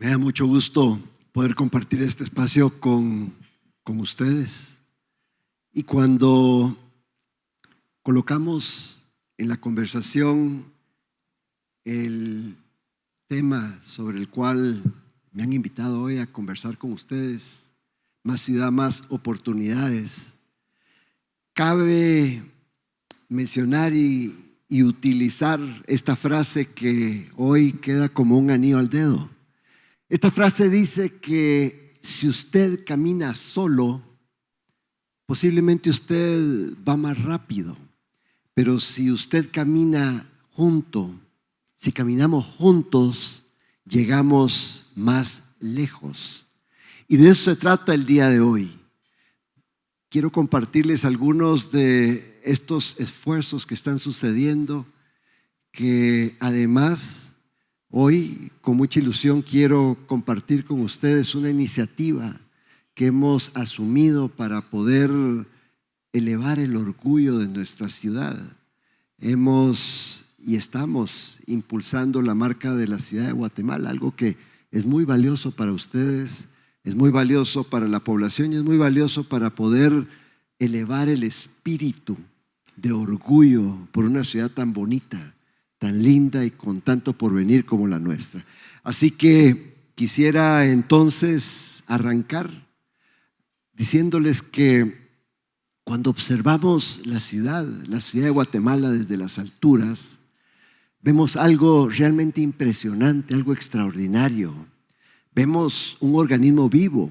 Me da mucho gusto poder compartir este espacio con ustedes. Y cuando colocamos en la conversación el tema sobre el cual me han invitado hoy a conversar con ustedes, más ciudad, más oportunidades, cabe mencionar y utilizar esta frase que hoy queda como un anillo al dedo. Esta frase dice que si usted camina solo, posiblemente usted va más rápido, pero si usted camina junto, si caminamos juntos, llegamos más lejos. Y de eso se trata el día de hoy. Quiero compartirles algunos de estos esfuerzos que están sucediendo, que además hoy con mucha ilusión quiero compartir con ustedes una iniciativa que hemos asumido para poder elevar el orgullo de nuestra ciudad. Hemos y estamos impulsando la marca de la ciudad de Guatemala, algo que es muy valioso para ustedes, es muy valioso para la población y es muy valioso para poder elevar el espíritu de orgullo por una ciudad tan bonita, tan linda y con tanto porvenir como la nuestra. Así que quisiera entonces arrancar diciéndoles que cuando observamos la ciudad de Guatemala desde las alturas, vemos algo realmente impresionante, algo extraordinario. Vemos un organismo vivo,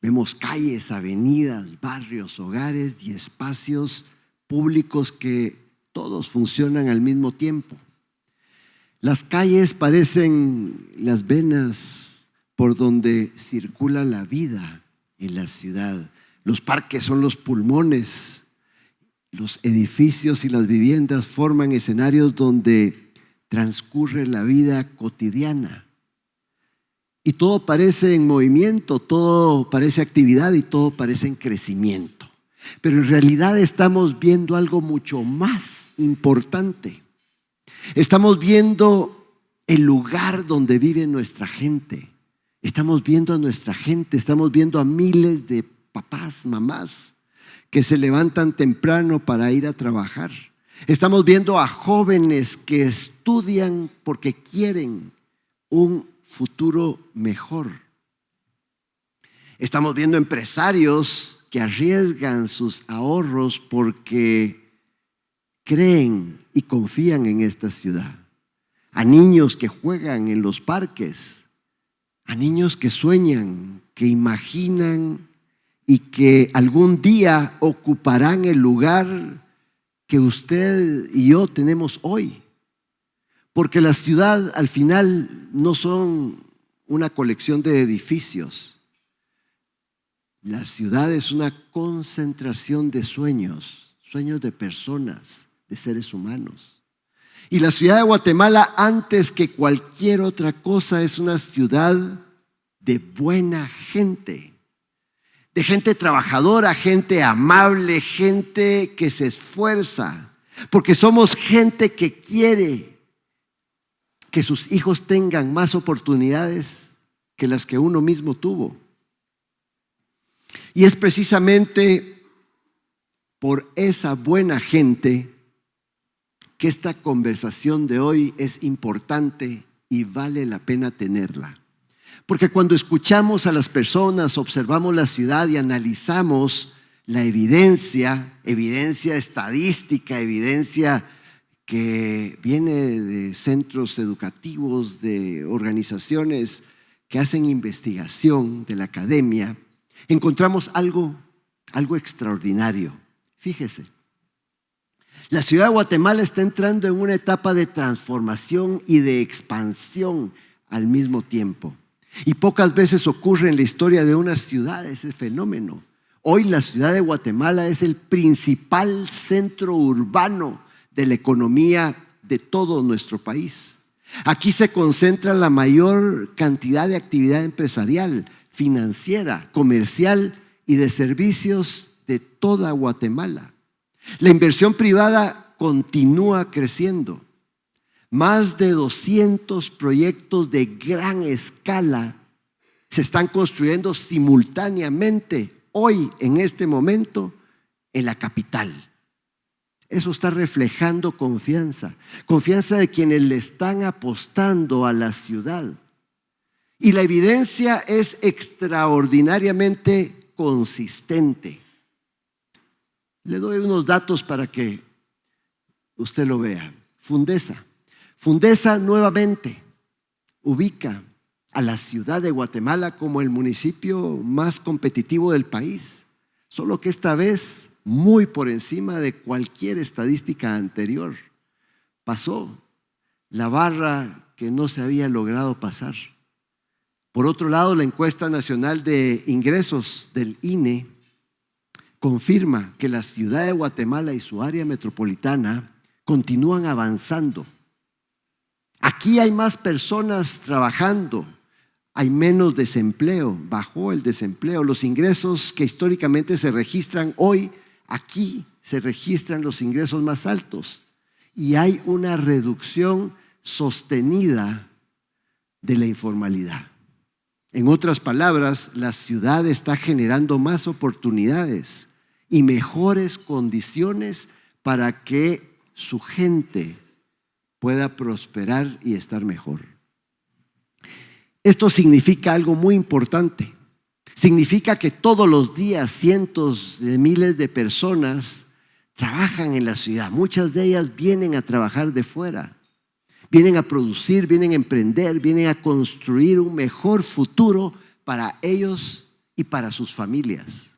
vemos calles, avenidas, barrios, hogares y espacios públicos que todos funcionan al mismo tiempo. Las calles parecen las venas por donde circula la vida en la ciudad. Los parques son los pulmones. Los edificios y las viviendas forman escenarios donde transcurre la vida cotidiana. Y todo parece en movimiento, todo parece actividad y todo parece en crecimiento. Pero en realidad estamos viendo algo mucho más importante. Estamos viendo el lugar donde vive nuestra gente. Estamos viendo a nuestra gente, estamos viendo a miles de papás, mamás que se levantan temprano para ir a trabajar. Estamos viendo a jóvenes que estudian porque quieren un futuro mejor. Estamos viendo empresarios que arriesgan sus ahorros porque creen y confían en esta ciudad. A niños que juegan en los parques, a niños que sueñan, que imaginan y que algún día ocuparán el lugar que usted y yo tenemos hoy. Porque la ciudad al final no son una colección de edificios. La ciudad es una concentración de sueños, sueños de personas, de seres humanos. Y la ciudad de Guatemala, antes que cualquier otra cosa, es una ciudad de buena gente, de gente trabajadora, gente amable, gente que se esfuerza, porque somos gente que quiere que sus hijos tengan más oportunidades que las que uno mismo tuvo. Y es precisamente por esa buena gente que esta conversación de hoy es importante y vale la pena tenerla. Porque cuando escuchamos a las personas, observamos la ciudad y analizamos la evidencia estadística, evidencia que viene de centros educativos, de organizaciones que hacen investigación de la academia, encontramos algo extraordinario. Fíjese. La ciudad de Guatemala está entrando en una etapa de transformación y de expansión al mismo tiempo. Y pocas veces ocurre en la historia de una ciudad ese fenómeno. Hoy la ciudad de Guatemala es el principal centro urbano de la economía de todo nuestro país. Aquí se concentra la mayor cantidad de actividad empresarial, financiera, comercial y de servicios de toda Guatemala. La inversión privada continúa creciendo. Más de 200 proyectos de gran escala se están construyendo simultáneamente hoy, en este momento, en la capital. Eso está reflejando confianza, confianza de quienes le están apostando a la ciudad. Y la evidencia es extraordinariamente consistente. Le doy unos datos para que usted lo vea. Fundesa nuevamente ubica a la ciudad de Guatemala como el municipio más competitivo del país, solo que esta vez muy por encima de cualquier estadística anterior. Pasó la barra que no se había logrado pasar. Por otro lado, la encuesta nacional de ingresos del INE confirma que la ciudad de Guatemala y su área metropolitana continúan avanzando. Aquí hay más personas trabajando, hay menos desempleo, bajó el desempleo. Los ingresos que históricamente se registran hoy, aquí se registran los ingresos más altos y hay una reducción sostenida de la informalidad. En otras palabras, la ciudad está generando más oportunidades y mejores condiciones para que su gente pueda prosperar y estar mejor. Esto significa algo muy importante. Significa que todos los días cientos de miles de personas trabajan en la ciudad. Muchas de ellas vienen a trabajar de fuera. Vienen a producir, vienen a emprender, vienen a construir un mejor futuro para ellos y para sus familias.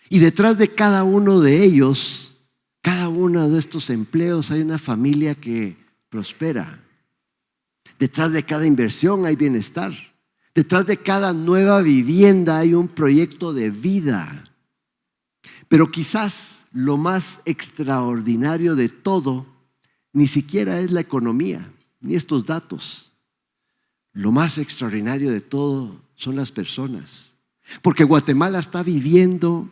Y detrás de cada uno de ellos, cada uno de estos empleos, hay una familia que prospera. Detrás de cada inversión hay bienestar. Detrás de cada nueva vivienda hay un proyecto de vida. Pero quizás lo más extraordinario de todo ni siquiera es la economía, ni estos datos. Lo más extraordinario de todo son las personas. Porque Guatemala está viviendo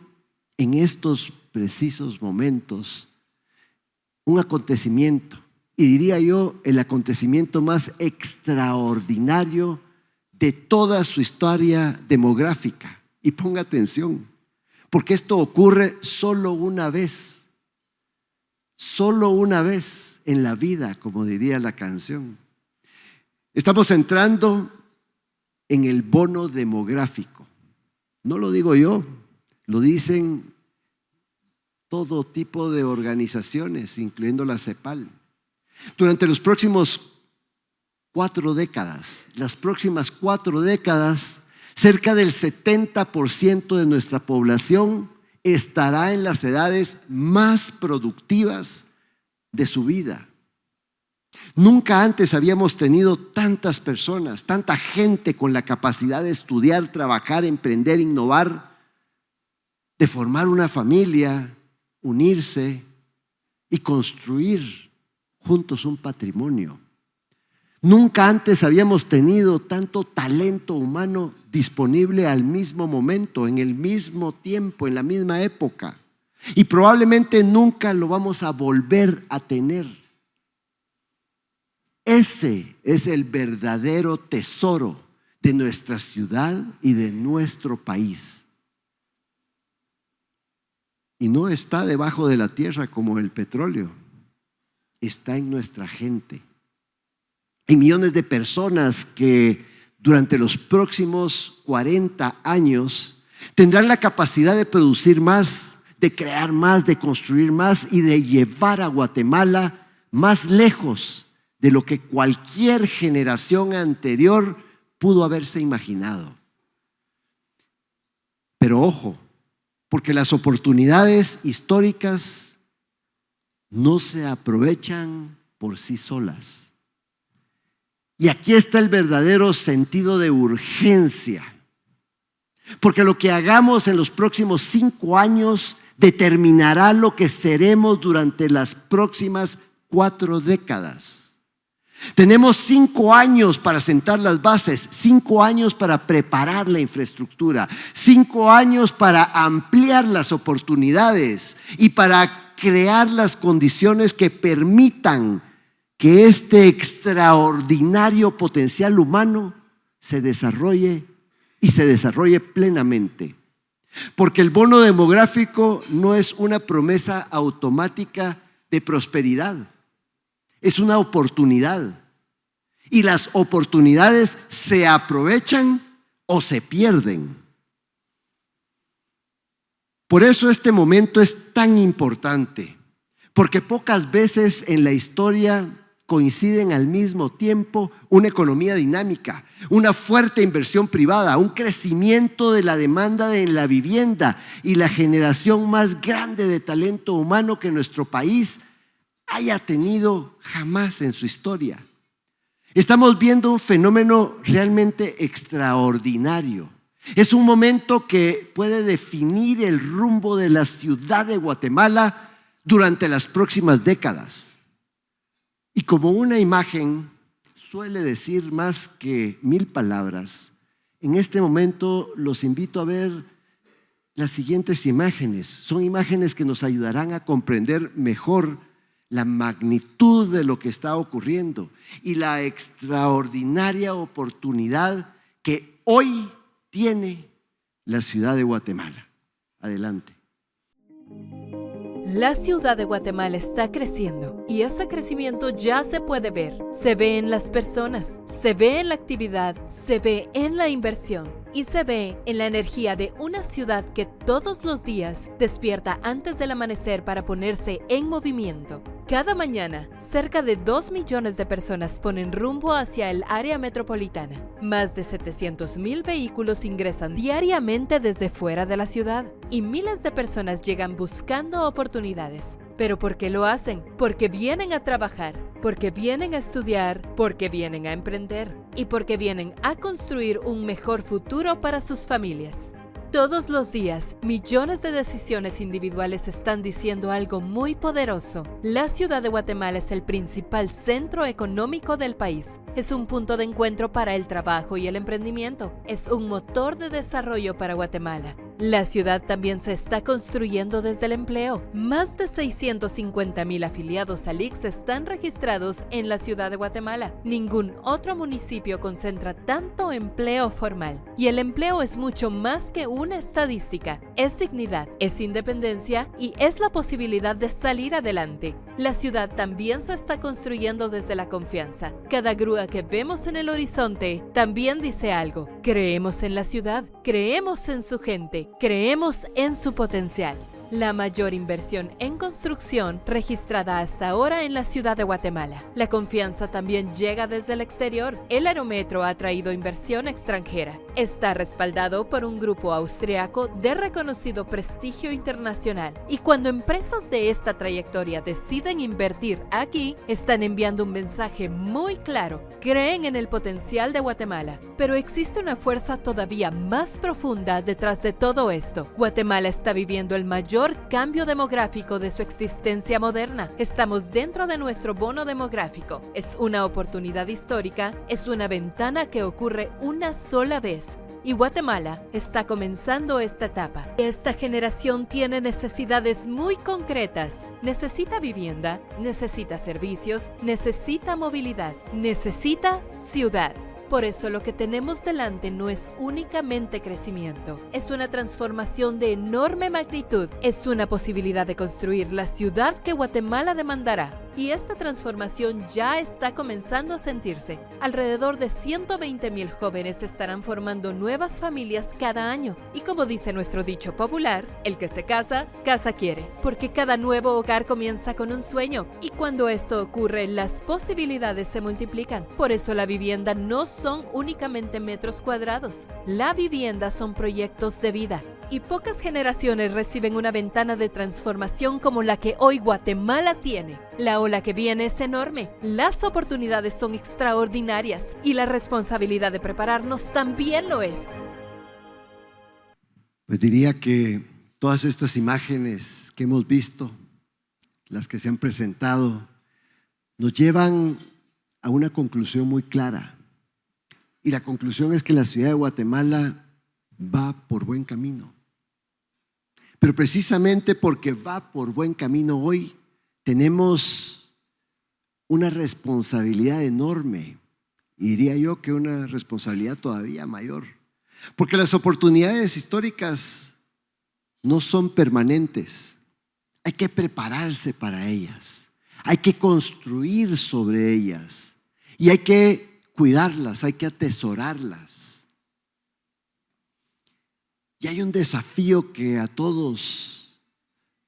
en estos precisos momentos un acontecimiento, y diría yo el acontecimiento más extraordinario de toda su historia demográfica. Y ponga atención, porque esto ocurre solo una vez en la vida, como diría la canción. Estamos entrando en el bono demográfico. No lo digo yo, lo dicen todo tipo de organizaciones, incluyendo la CEPAL. Durante las próximas 4 décadas, cerca del 70% de nuestra población estará en las edades más productivas de su vida. Nunca antes habíamos tenido tantas personas, tanta gente con la capacidad de estudiar, trabajar, emprender, innovar, de formar una familia, unirse y construir juntos un patrimonio. Nunca antes habíamos tenido tanto talento humano disponible al mismo momento, en el mismo tiempo, en la misma época. Y probablemente nunca lo vamos a volver a tener. Ese es el verdadero tesoro de nuestra ciudad y de nuestro país. Y no está debajo de la tierra como el petróleo, está en nuestra gente. Hay millones de personas que durante los próximos 40 años tendrán la capacidad de producir más, de crear más, de construir más y de llevar a Guatemala más lejos de lo que cualquier generación anterior pudo haberse imaginado. Pero ojo, porque las oportunidades históricas no se aprovechan por sí solas. Y aquí está el verdadero sentido de urgencia. Porque lo que hagamos en los próximos 5 años determinará lo que seremos durante las próximas 4 décadas. Tenemos 5 años para sentar las bases, 5 años para preparar la infraestructura, 5 años para ampliar las oportunidades y para crear las condiciones que permitan que este extraordinario potencial humano se desarrolle y se desarrolle plenamente. Porque el bono demográfico no es una promesa automática de prosperidad, es una oportunidad. Y las oportunidades se aprovechan o se pierden. Por eso este momento es tan importante, porque pocas veces en la historia coinciden al mismo tiempo una economía dinámica, una fuerte inversión privada, un crecimiento de la demanda en la vivienda y la generación más grande de talento humano que nuestro país haya tenido jamás en su historia. Estamos viendo un fenómeno realmente extraordinario. Es un momento que puede definir el rumbo de la ciudad de Guatemala durante las próximas décadas. Y como una imagen suele decir más que 1000 palabras, en este momento los invito a ver las siguientes imágenes. Son imágenes que nos ayudarán a comprender mejor la magnitud de lo que está ocurriendo y la extraordinaria oportunidad que hoy tiene la ciudad de Guatemala. Adelante. La ciudad de Guatemala está creciendo y ese crecimiento ya se puede ver. Se ve en las personas, se ve en la actividad, se ve en la inversión y se ve en la energía de una ciudad que todos los días despierta antes del amanecer para ponerse en movimiento. Cada mañana, cerca de 2 millones de personas ponen rumbo hacia el área metropolitana. Más de 700,000 vehículos ingresan diariamente desde fuera de la ciudad y miles de personas llegan buscando oportunidades. ¿Pero por qué lo hacen? Porque vienen a trabajar, porque vienen a estudiar, porque vienen a emprender y porque vienen a construir un mejor futuro para sus familias. Todos los días, millones de decisiones individuales están diciendo algo muy poderoso. La ciudad de Guatemala es el principal centro económico del país. Es un punto de encuentro para el trabajo y el emprendimiento. Es un motor de desarrollo para Guatemala. La ciudad también se está construyendo desde el empleo. Más de 650,000 afiliados al ICS están registrados en la ciudad de Guatemala. Ningún otro municipio concentra tanto empleo formal. Y el empleo es mucho más que una estadística. Es dignidad, es independencia y es la posibilidad de salir adelante. La ciudad también se está construyendo desde la confianza. Cada grúa que vemos en el horizonte también dice algo. Creemos en la ciudad, creemos en su gente. Creemos en su potencial. La mayor inversión en construcción registrada hasta ahora en la ciudad de Guatemala. La confianza también llega desde el exterior. El Aerometro ha traído inversión extranjera. Está respaldado por un grupo austriaco de reconocido prestigio internacional. Y cuando empresas de esta trayectoria deciden invertir aquí, están enviando un mensaje muy claro. Creen en el potencial de Guatemala. Pero existe una fuerza todavía más profunda detrás de todo esto. Guatemala está viviendo el mayor cambio demográfico de su existencia moderna. Estamos dentro de nuestro bono demográfico. Es una oportunidad histórica, es una ventana que ocurre una sola vez. Y Guatemala está comenzando esta etapa. Esta generación tiene necesidades muy concretas. Necesita vivienda, necesita servicios, necesita movilidad, necesita ciudad. Por eso lo que tenemos delante no es únicamente crecimiento, es una transformación de enorme magnitud, es una posibilidad de construir la ciudad que Guatemala demandará. Y esta transformación ya está comenzando a sentirse. Alrededor de 120,000 jóvenes estarán formando nuevas familias cada año. Y como dice nuestro dicho popular, el que se casa, casa quiere. Porque cada nuevo hogar comienza con un sueño. Y cuando esto ocurre, las posibilidades se multiplican. Por eso la vivienda no son únicamente metros cuadrados. La vivienda son proyectos de vida. Y pocas generaciones reciben una ventana de transformación como la que hoy Guatemala tiene. La ola que viene es enorme, las oportunidades son extraordinarias y la responsabilidad de prepararnos también lo es. Pues diría que todas estas imágenes que hemos visto, las que se han presentado, nos llevan a una conclusión muy clara. Y la conclusión es que la ciudad de Guatemala va por buen camino. Pero precisamente porque va por buen camino hoy, tenemos una responsabilidad enorme, y diría yo que una responsabilidad todavía mayor, Porque las oportunidades históricas no son permanentes. Hay que prepararse para ellas. Hay que construir sobre ellas. Y hay que cuidarlas, hay que atesorarlas. Y hay un desafío que a todos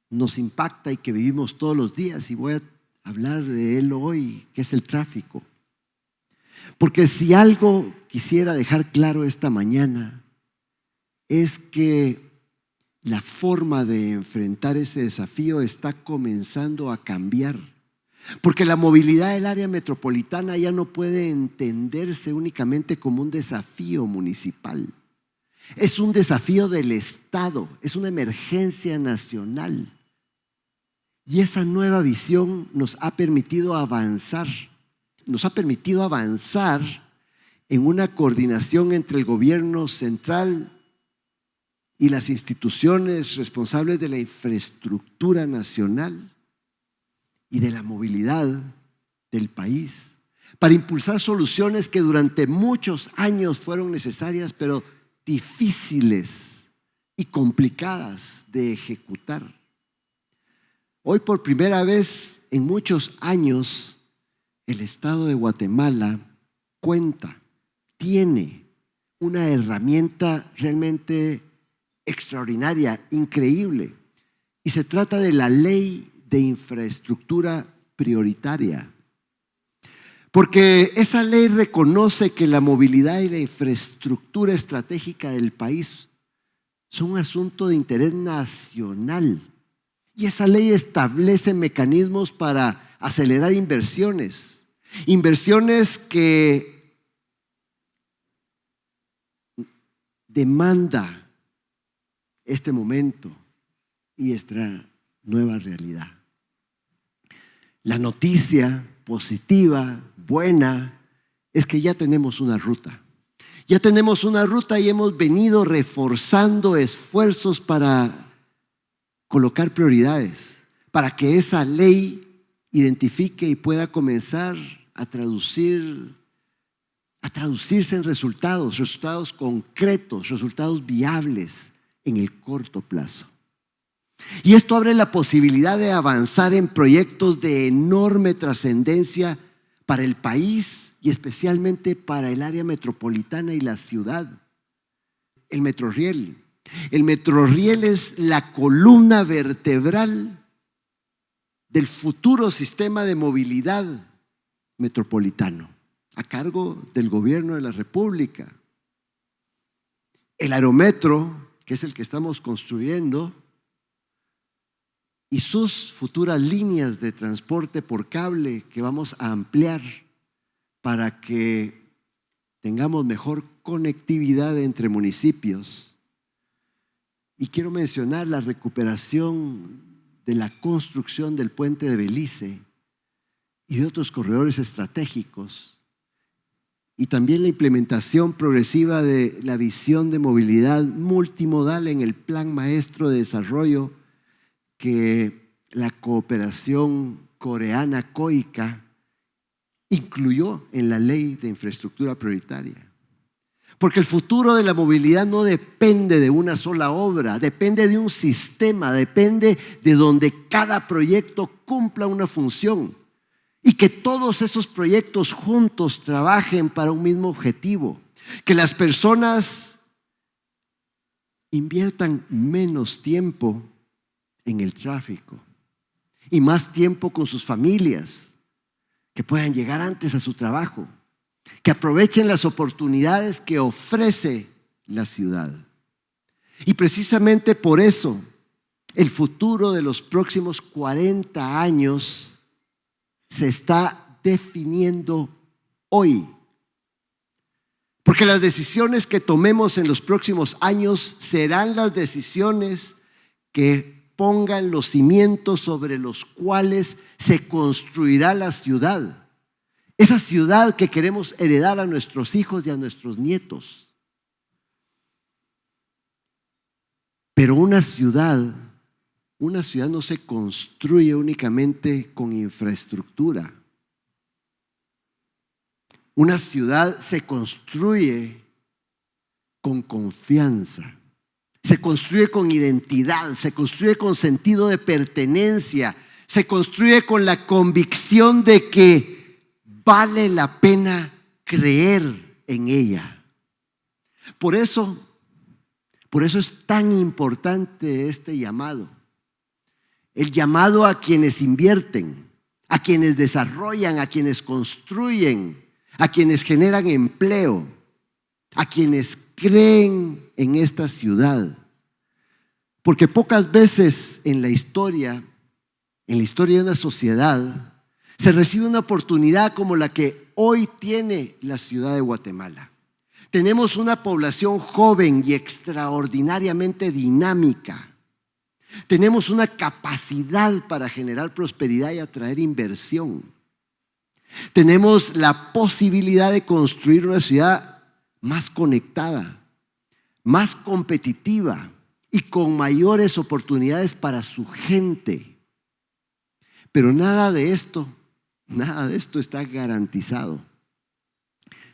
nos impacta y que vivimos todos los días, y voy a hablar de él hoy, que es el tráfico. Porque si algo quisiera dejar claro esta mañana, es que la forma de enfrentar ese desafío está comenzando a cambiar. Porque la movilidad del área metropolitana ya no puede entenderse únicamente como un desafío municipal. Es un desafío del Estado, es una emergencia nacional. Y esa nueva visión nos ha permitido avanzar en una coordinación entre el gobierno central y las instituciones responsables de la infraestructura nacional y de la movilidad del país, para impulsar soluciones que durante muchos años fueron necesarias, pero difíciles y complicadas de ejecutar. Hoy, por primera vez en muchos años, el Estado de Guatemala tiene una herramienta realmente extraordinaria, increíble, y se trata de la Ley de Infraestructura Prioritaria. Porque esa ley reconoce que la movilidad y la infraestructura estratégica del país son un asunto de interés nacional. Y esa ley establece mecanismos para acelerar inversiones que demanda este momento y esta nueva realidad. La noticia positiva, buena, es que ya tenemos una ruta. Ya tenemos una ruta y hemos venido reforzando esfuerzos para colocar prioridades, para que esa ley identifique y pueda comenzar a traducirse en resultados concretos, resultados viables en el corto plazo. Y esto abre la posibilidad de avanzar en proyectos de enorme trascendencia para el país y especialmente para el área metropolitana y la ciudad. El Metroriel. El Metroriel es la columna vertebral del futuro sistema de movilidad metropolitano, a cargo del gobierno de la República. El Aerometro, que es el que estamos construyendo, y sus futuras líneas de transporte por cable que vamos a ampliar para que tengamos mejor conectividad entre municipios. Y quiero mencionar la recuperación de la construcción del puente de Belice y de otros corredores estratégicos, y también la implementación progresiva de la visión de movilidad multimodal en el Plan Maestro de Desarrollo que la cooperación coreana COICA incluyó en la Ley de Infraestructura Prioritaria. Porque el futuro de la movilidad no depende de una sola obra, depende de un sistema, depende de donde cada proyecto cumpla una función y que todos esos proyectos juntos trabajen para un mismo objetivo, que las personas inviertan menos tiempo en el tráfico y más tiempo con sus familias, que puedan llegar antes a su trabajo, que aprovechen las oportunidades que ofrece la ciudad. Y precisamente por eso el futuro de los próximos 40 años se está definiendo hoy. Porque las decisiones que tomemos en los próximos años serán las decisiones que pongan los cimientos sobre los cuales se construirá la ciudad. Esa ciudad que queremos heredar a nuestros hijos y a nuestros nietos. Pero una ciudad no se construye únicamente con infraestructura. Una ciudad se construye con confianza, se construye con identidad, se construye con sentido de pertenencia, se construye con la convicción de que vale la pena creer en ella. Por eso es tan importante este llamado. El llamado a quienes invierten, a quienes desarrollan, a quienes construyen, a quienes generan empleo, a quienes creen en esta ciudad. Porque pocas veces en la historia de una sociedad, se recibe una oportunidad como la que hoy tiene la ciudad de Guatemala. Tenemos una población joven y extraordinariamente dinámica. Tenemos una capacidad para generar prosperidad y atraer inversión. Tenemos la posibilidad de construir una ciudad más conectada, más competitiva y con mayores oportunidades para su gente. Pero nada de esto está garantizado.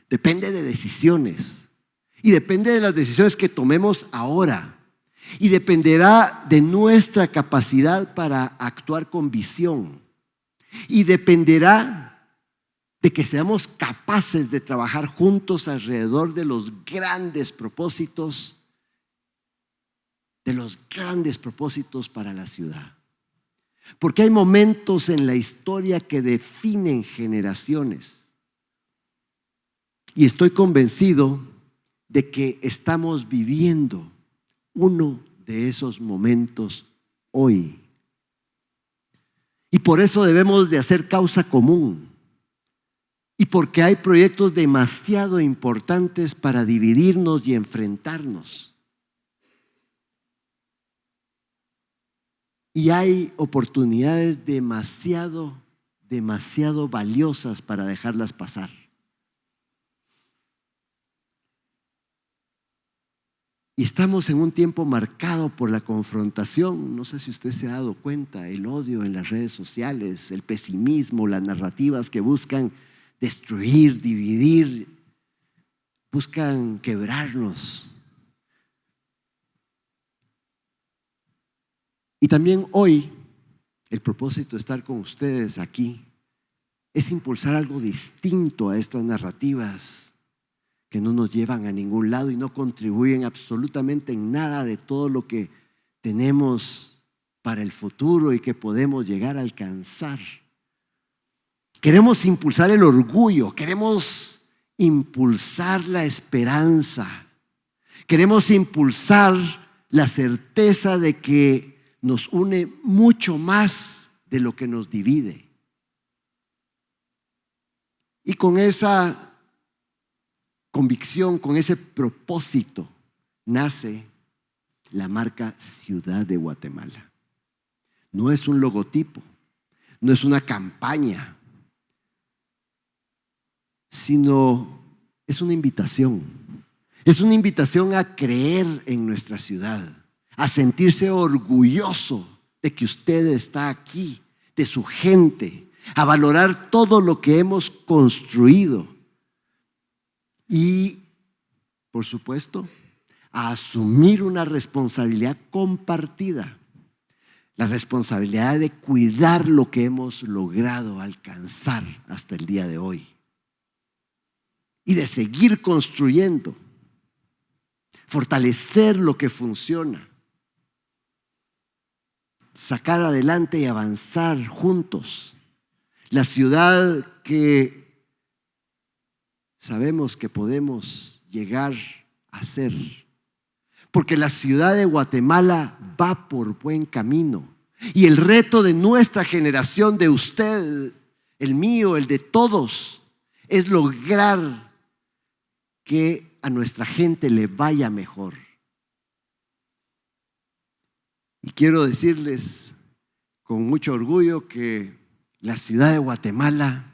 Depende de decisiones y depende de las decisiones que tomemos ahora y dependerá de nuestra capacidad para actuar con visión y dependerá de que seamos capaces de trabajar juntos alrededor de los grandes propósitos para la ciudad. Porque hay momentos en la historia que definen generaciones. Y estoy convencido de que estamos viviendo uno de esos momentos hoy. Y por eso debemos de hacer causa común. Y porque hay proyectos demasiado importantes para dividirnos y enfrentarnos. Y hay oportunidades demasiado valiosas para dejarlas pasar. Y estamos en un tiempo marcado por la confrontación. No sé si usted se ha dado cuenta, el odio en las redes sociales, el pesimismo, las narrativas que buscan destruir, dividir, buscan quebrarnos. Y también hoy, el propósito de estar con ustedes aquí es impulsar algo distinto a estas narrativas que no nos llevan a ningún lado y no contribuyen absolutamente en nada de todo lo que tenemos para el futuro y que podemos llegar a alcanzar. Queremos impulsar el orgullo, queremos impulsar la esperanza, queremos impulsar la certeza de que nos une mucho más de lo que nos divide. Y con esa convicción, con ese propósito, nace la marca Ciudad de Guatemala. No es un logotipo, no es una campaña, sino es una invitación. Es una invitación a creer en nuestra ciudad, a sentirse orgulloso de que usted está aquí, de su gente, a valorar todo lo que hemos construido y, por supuesto, a asumir una responsabilidad compartida, la responsabilidad de cuidar lo que hemos logrado alcanzar hasta el día de hoy y de seguir construyendo, fortalecer lo que funciona, sacar adelante y avanzar juntos la ciudad que sabemos que podemos llegar a ser. Porque la ciudad de Guatemala va por buen camino. Y el reto de nuestra generación, de usted, el mío, el de todos, es lograr que a nuestra gente le vaya mejor. Y quiero decirles con mucho orgullo que la ciudad de Guatemala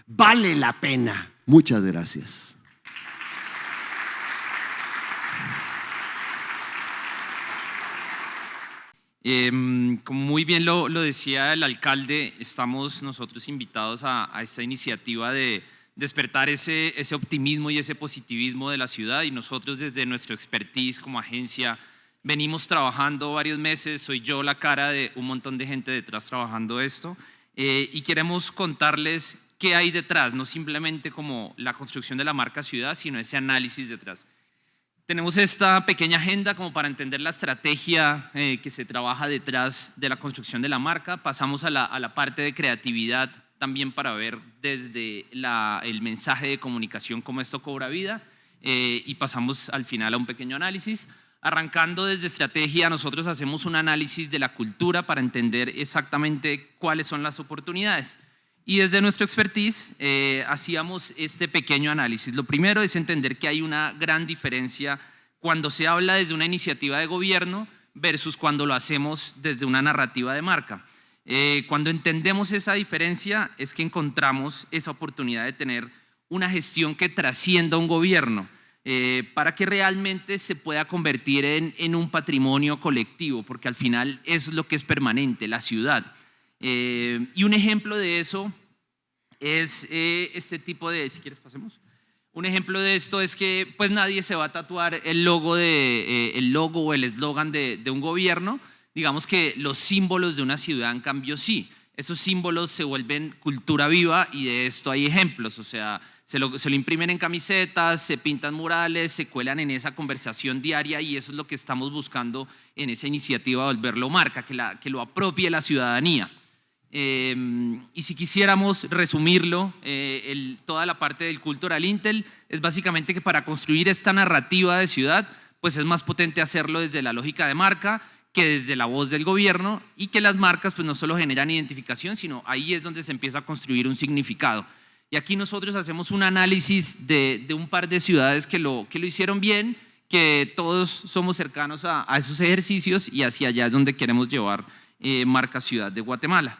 vale la pena. Muchas gracias. Como muy bien lo decía el alcalde, estamos nosotros invitados a esta iniciativa de despertar ese optimismo y ese positivismo de la ciudad, y nosotros desde nuestro expertise como agencia venimos trabajando varios meses. Soy yo la cara de un montón de gente detrás trabajando esto, y queremos contarles qué hay detrás, no simplemente como la construcción de la marca ciudad, sino ese análisis detrás. Tenemos esta pequeña agenda como para entender la estrategia que se trabaja detrás de la construcción de la marca. Pasamos a la parte de creatividad también para ver desde el mensaje de comunicación cómo esto cobra vida, y pasamos al final a un pequeño análisis. Arrancando desde estrategia, nosotros hacemos un análisis de la cultura para entender exactamente cuáles son las oportunidades. Y desde nuestro expertise hacíamos este pequeño análisis. Lo primero es entender que hay una gran diferencia cuando se habla desde una iniciativa de gobierno versus cuando lo hacemos desde una narrativa de marca. Cuando entendemos esa diferencia es que encontramos esa oportunidad de tener una gestión que trascienda un gobierno, para que realmente se pueda convertir en un patrimonio colectivo, porque al final es lo que es permanente, la ciudad. Y un ejemplo de eso es este tipo de, si quieres pasemos. Un ejemplo de esto es que pues nadie se va a tatuar el logo o el eslogan de un gobierno. Digamos que los símbolos de una ciudad, en cambio, sí. Esos símbolos se vuelven cultura viva, y de esto hay ejemplos. O sea, se lo imprimen en camisetas, se pintan murales, se cuelan en esa conversación diaria, y eso es lo que estamos buscando en esa iniciativa de volverlo marca, que lo apropie la ciudadanía. Y si quisiéramos resumirlo, toda la parte del Cultural Intel es básicamente que para construir esta narrativa de ciudad, pues es más potente hacerlo desde la lógica de marca que desde la voz del gobierno, y que las marcas pues no solo generan identificación, sino ahí es donde se empieza a construir un significado. Y aquí nosotros hacemos un análisis de un par de ciudades que lo hicieron bien, que todos somos cercanos a esos ejercicios, y hacia allá es donde queremos llevar marca Ciudad de Guatemala.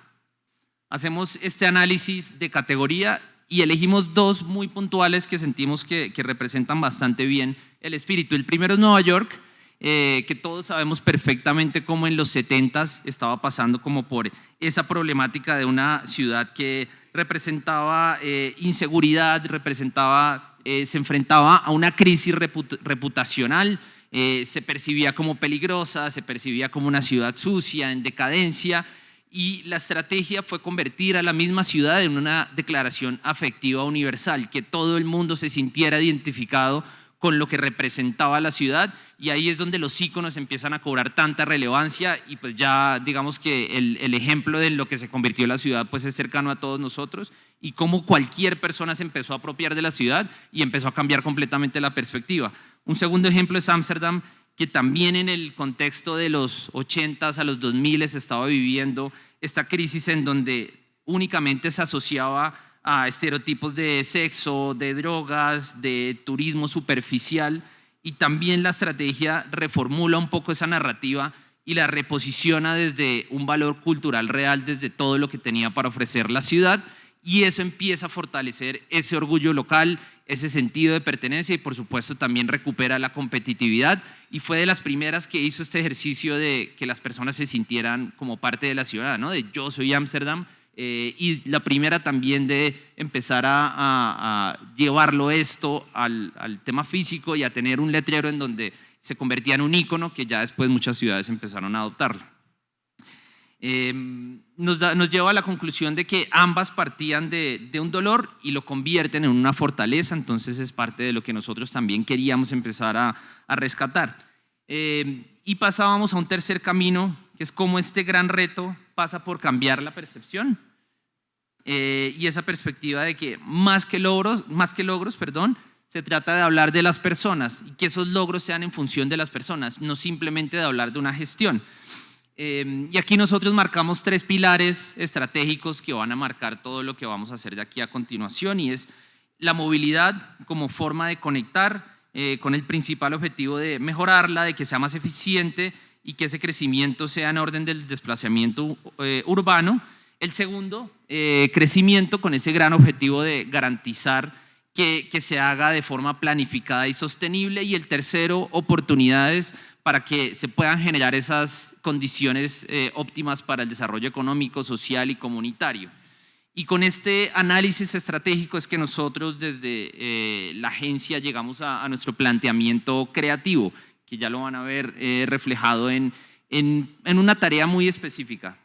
Hacemos este análisis de categoría y elegimos dos muy puntuales que sentimos que representan bastante bien el espíritu. El primero es Nueva York, que todos sabemos perfectamente cómo en los 70s estaba pasando como por esa problemática de una ciudad que representaba inseguridad, se enfrentaba a una crisis reputacional, se percibía como peligrosa, se percibía como una ciudad sucia, en decadencia, y la estrategia fue convertir a la misma ciudad en una declaración afectiva universal, que todo el mundo se sintiera identificado con lo que representaba la ciudad, y ahí es donde los íconos empiezan a cobrar tanta relevancia, y pues ya digamos que el ejemplo de lo que se convirtió la ciudad pues es cercano a todos nosotros, y cómo cualquier persona se empezó a apropiar de la ciudad y empezó a cambiar completamente la perspectiva. Un segundo ejemplo es Ámsterdam, que también en el contexto de los 80s a los 2000s estaba viviendo esta crisis en donde únicamente se asociaba a estereotipos de sexo, de drogas, de turismo superficial, y también la estrategia reformula un poco esa narrativa y la reposiciona desde un valor cultural real, desde todo lo que tenía para ofrecer la ciudad, y eso empieza a fortalecer ese orgullo local, ese sentido de pertenencia, y por supuesto también recupera la competitividad, y fue de las primeras que hizo este ejercicio de que las personas se sintieran como parte de la ciudad, ¿no? De yo soy Ámsterdam. Y la primera también de empezar a llevarlo esto al tema físico y a tener un letrero en donde se convertía en un ícono, que ya después muchas ciudades empezaron a adoptarlo. Nos lleva a la conclusión de que ambas partían de un dolor y lo convierten en una fortaleza, entonces es parte de lo que nosotros también queríamos empezar a rescatar. Y pasábamos a un tercer camino, que es cómo este gran reto pasa por cambiar la percepción, y esa perspectiva de que más que logros, se trata de hablar de las personas, y que esos logros sean en función de las personas, no simplemente de hablar de una gestión. Y aquí nosotros marcamos 3 pilares estratégicos que van a marcar todo lo que vamos a hacer de aquí a continuación, y es la movilidad como forma de conectar, con el principal objetivo de mejorarla, de que sea más eficiente y que ese crecimiento sea en orden del desplazamiento urbano. El segundo, crecimiento con ese gran objetivo de garantizar que se haga de forma planificada y sostenible. Y el tercero, oportunidades para que se puedan generar esas condiciones óptimas para el desarrollo económico, social y comunitario. Y con este análisis estratégico es que nosotros desde la agencia llegamos a nuestro planteamiento creativo, que ya lo van a ver reflejado en una tarea muy específica,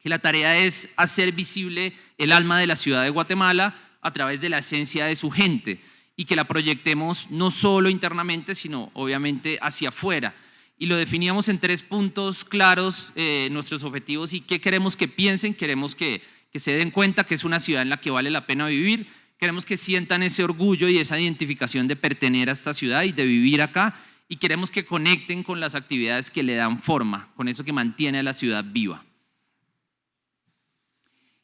que la tarea es hacer visible el alma de la ciudad de Guatemala a través de la esencia de su gente y que la proyectemos no solo internamente, sino obviamente hacia afuera. Y lo definíamos en 3 puntos claros, nuestros objetivos y qué queremos que piensen. Queremos que se den cuenta que es una ciudad en la que vale la pena vivir. Queremos que sientan ese orgullo y esa identificación de pertenecer a esta ciudad y de vivir acá. Y queremos que conecten con las actividades que le dan forma, con eso que mantiene a la ciudad viva.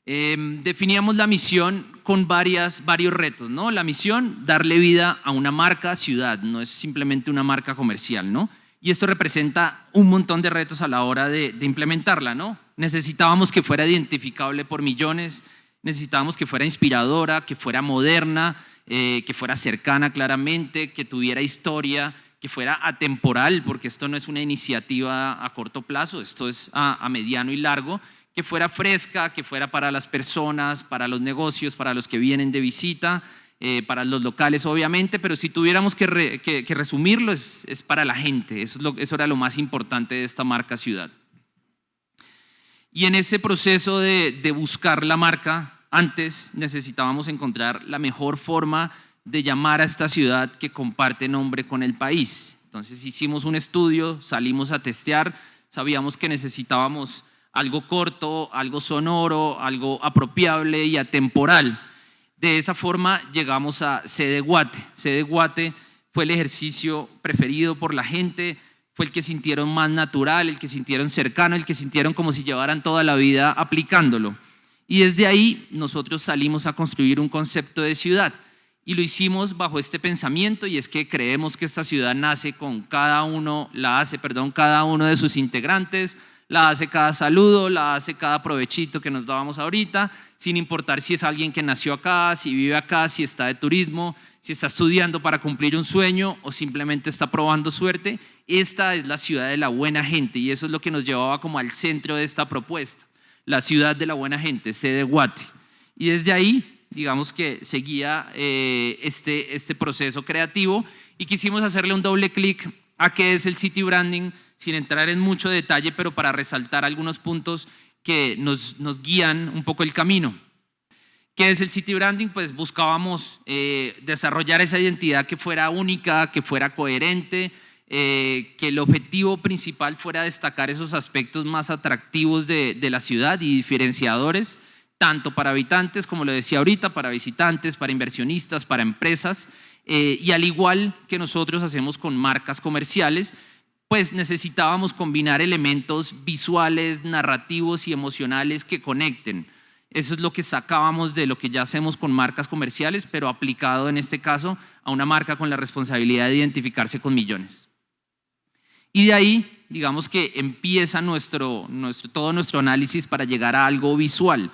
Definíamos la misión con varios retos, ¿no? La misión, darle vida a una marca ciudad, no es simplemente una marca comercial, ¿no? Y esto representa un montón de retos a la hora de implementarla, ¿no? Necesitábamos que fuera identificable por millones, necesitábamos que fuera inspiradora, que fuera moderna, que fuera cercana claramente, que tuviera historia, que fuera atemporal, porque esto no es una iniciativa a corto plazo, esto es a mediano y largo, que fuera fresca, que fuera para las personas, para los negocios, para los que vienen de visita, para los locales obviamente, pero si tuviéramos que resumirlo es para la gente, eso era lo más importante de esta marca ciudad. Y en ese proceso de buscar la marca, antes necesitábamos encontrar la mejor forma de llamar a esta ciudad que comparte nombre con el país. Entonces hicimos un estudio, salimos a testear, sabíamos que necesitábamos algo corto, algo sonoro, algo apropiable y atemporal. De esa forma llegamos a Sede Guate. Sede Guate fue el ejercicio preferido por la gente, fue el que sintieron más natural, el que sintieron cercano, el que sintieron como si llevaran toda la vida aplicándolo. Y desde ahí nosotros salimos a construir un concepto de ciudad y lo hicimos bajo este pensamiento, y es que creemos que esta ciudad nace con cada uno de sus integrantes, la hace cada saludo, la hace cada provechito que nos dábamos ahorita, sin importar si es alguien que nació acá, si vive acá, si está de turismo, si está estudiando para cumplir un sueño o simplemente está probando suerte. Esta es la ciudad de la buena gente y eso es lo que nos llevaba como al centro de esta propuesta, la ciudad de la buena gente, Sede Guate. Y desde ahí, digamos que seguía este proceso creativo y quisimos hacerle un doble clic a qué es el city branding, sin entrar en mucho detalle, pero para resaltar algunos puntos que nos guían un poco el camino. ¿Qué es el city branding? Pues buscábamos desarrollar esa identidad que fuera única, que fuera coherente, que el objetivo principal fuera destacar esos aspectos más atractivos de la ciudad y diferenciadores, tanto para habitantes, como lo decía ahorita, para visitantes, para inversionistas, para empresas, y al igual que nosotros hacemos con marcas comerciales, pues necesitábamos combinar elementos visuales, narrativos y emocionales que conecten. Eso es lo que sacábamos de lo que ya hacemos con marcas comerciales, pero aplicado en este caso a una marca con la responsabilidad de identificarse con millones. Y de ahí, digamos que empieza todo nuestro análisis para llegar a algo visual,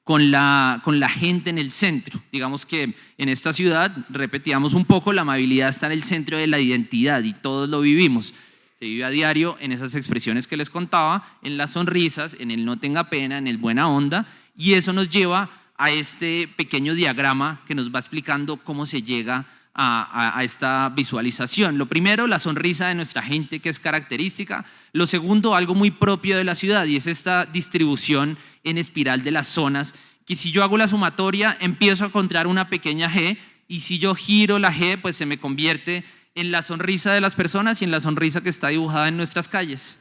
con la gente en el centro. Digamos que en esta ciudad, repetíamos un poco, la amabilidad está en el centro de la identidad y todos lo vivimos. Se vive a diario en esas expresiones que les contaba, en las sonrisas, en el no tenga pena, en el buena onda, y eso nos lleva a este pequeño diagrama que nos va explicando cómo se llega a esta visualización. Lo primero, la sonrisa de nuestra gente, que es característica. Lo segundo, algo muy propio de la ciudad, y es esta distribución en espiral de las zonas, que si yo hago la sumatoria, empiezo a encontrar una pequeña G, y si yo giro la G, pues se me convierte en la sonrisa de las personas y en la sonrisa que está dibujada en nuestras calles.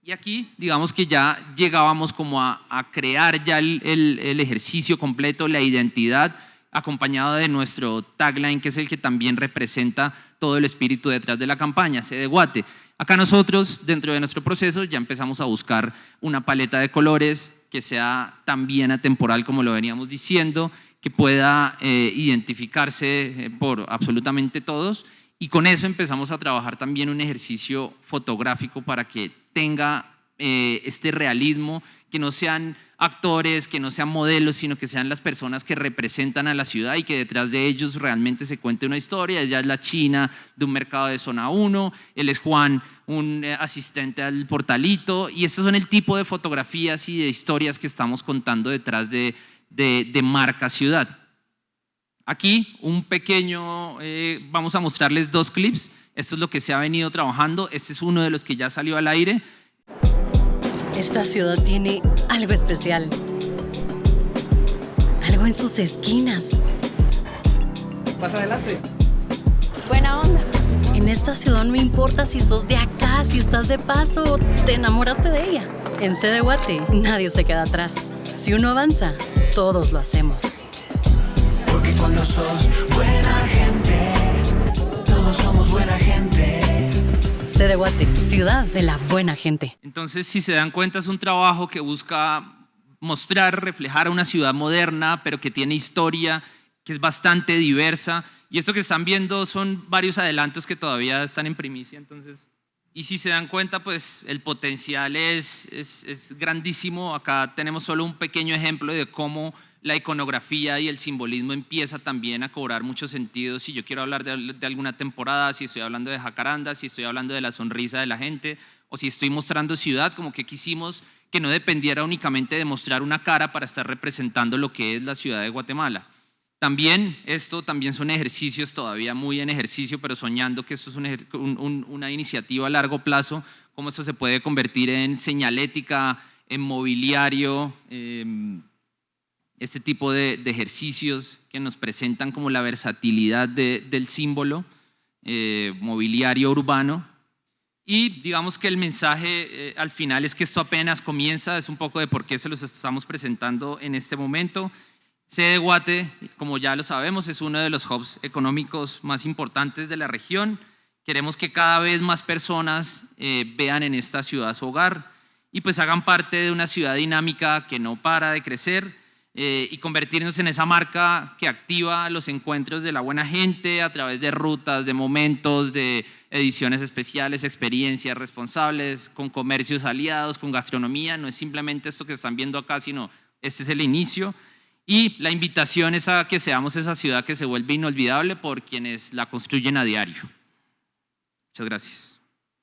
Y aquí, digamos que ya llegábamos como a crear ya el ejercicio completo, la identidad, acompañado de nuestro tagline, que es el que también representa todo el espíritu detrás de la campaña, Sede Guate. Acá nosotros, dentro de nuestro proceso, ya empezamos a buscar una paleta de colores que sea también atemporal, como lo veníamos diciendo, que pueda identificarse por absolutamente todos. Y con eso empezamos a trabajar también un ejercicio fotográfico para que tenga este realismo, que no sean actores, que no sean modelos, sino que sean las personas que representan a la ciudad y que detrás de ellos realmente se cuente una historia. Ella es la China de un mercado de zona 1, él es Juan, un asistente al portalito, y estos son el tipo de fotografías y de historias que estamos contando detrás de de marca ciudad. Aquí vamos a mostrarles 2 clips. Esto es lo que se ha venido trabajando. Este es uno de los que ya salió al aire. Esta ciudad tiene algo especial. Algo en sus esquinas. Más adelante. Buena onda. En esta ciudad no importa si sos de acá, si estás de paso o te enamoraste de ella. En Sede Guate nadie se queda atrás. Si uno avanza, todos lo hacemos. Porque cuando sos buena gente, todos somos buena gente. Sede Guate, ciudad de la buena gente. Entonces, si se dan cuenta, es un trabajo que busca mostrar, reflejar una ciudad moderna, pero que tiene historia, que es bastante diversa. Y esto que están viendo son varios adelantos que todavía están en primicia. Entonces, y si se dan cuenta, pues el potencial es grandísimo. Acá tenemos solo un pequeño ejemplo de cómo la iconografía y el simbolismo empieza también a cobrar mucho sentido. Si yo quiero hablar de alguna temporada, si estoy hablando de Jacaranda, si estoy hablando de la sonrisa de la gente, o si estoy mostrando ciudad, como que quisimos que no dependiera únicamente de mostrar una cara para estar representando lo que es la ciudad de Guatemala. También son ejercicios todavía muy en ejercicio, pero soñando que esto es una iniciativa a largo plazo, cómo esto se puede convertir en señalética, en mobiliario, este tipo de ejercicios que nos presentan como la versatilidad del símbolo mobiliario urbano. Y digamos que el mensaje al final es que esto apenas comienza, es un poco de por qué se los estamos presentando en este momento. Sede Guate, como ya lo sabemos, es uno de los hubs económicos más importantes de la región. Queremos que cada vez más personas vean en esta ciudad su hogar y pues hagan parte de una ciudad dinámica que no para de crecer y convertirnos en esa marca que activa los encuentros de la buena gente a través de rutas, de momentos, de ediciones especiales, experiencias responsables, con comercios aliados, con gastronomía. No es simplemente esto que están viendo acá, sino este es el inicio. Y la invitación es a que seamos esa ciudad que se vuelve inolvidable por quienes la construyen a diario. Muchas gracias.